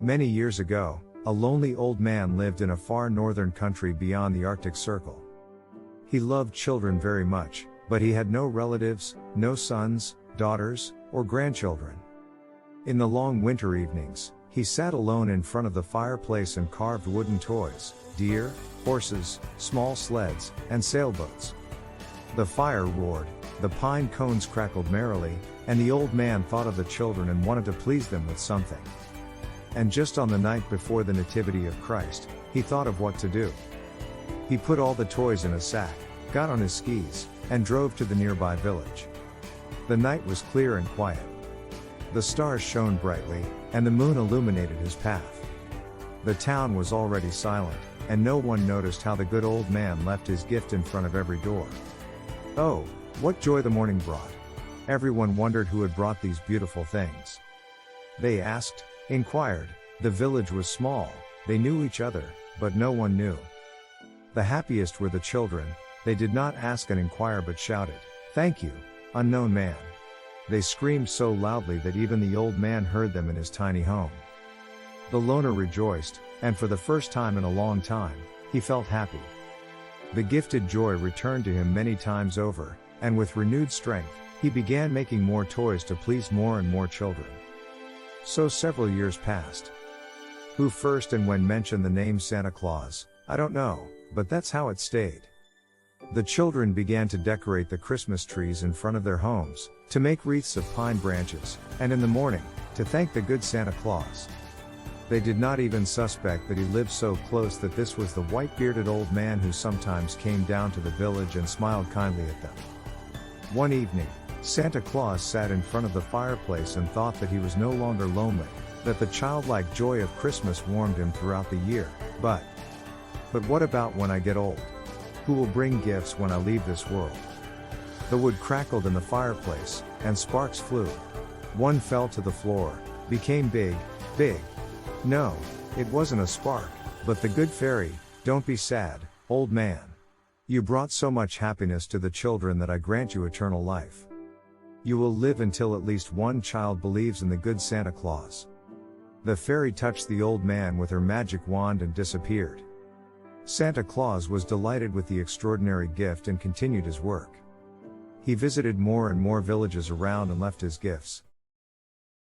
Many years ago, a lonely old man lived in a far northern country beyond the Arctic Circle. He loved children very much, but he had no relatives, no sons, daughters, or grandchildren. In the long winter evenings, he sat alone in front of the fireplace and carved wooden toys, deer, horses, small sleds, and sailboats. The fire roared, the pine cones crackled merrily, and the old man thought of the children and wanted to please them with something. And just on the night before the Nativity of Christ, he thought of what to do. He put all the toys in a sack, got on his skis, and drove to the nearby village. The night was clear and quiet. The stars shone brightly, and the moon illuminated his path. The town was already silent, and no one noticed how the good old man left his gift in front of every door. Oh, what joy the morning brought! Everyone wondered who had brought these beautiful things. They asked, inquired. The village was small, they knew each other, but no one knew. The happiest were the children. They did not ask and inquire but shouted, "Thank you, unknown man." They screamed so loudly that even the old man heard them in his tiny home. The loner rejoiced, and for the first time in a long time, he felt happy. The gifted joy returned to him many times over, and with renewed strength, he began making more toys to please more and more children. So several years passed. Who first and when mentioned the name Santa Claus, I don't know, but that's how it stayed. The children began to decorate the Christmas trees in front of their homes, to make wreaths of pine branches, and in the morning, to thank the good Santa Claus. They did not even suspect that he lived so close that this was the white-bearded old man who sometimes came down to the village and smiled kindly at them. One evening, Santa Claus sat in front of the fireplace and thought that he was no longer lonely, that the childlike joy of Christmas warmed him throughout the year. But what about when I get old? Who will bring gifts when I leave this world? The wood crackled in the fireplace, and sparks flew. One fell to the floor, became big. No, it wasn't a spark, but the good fairy. Don't be sad, old man. You brought so much happiness to the children that I grant you eternal life. You will live until at least one child believes in the good Santa Claus. The fairy touched the old man with her magic wand and disappeared. Santa Claus was delighted with the extraordinary gift and continued his work. He visited more and more villages around and left his gifts.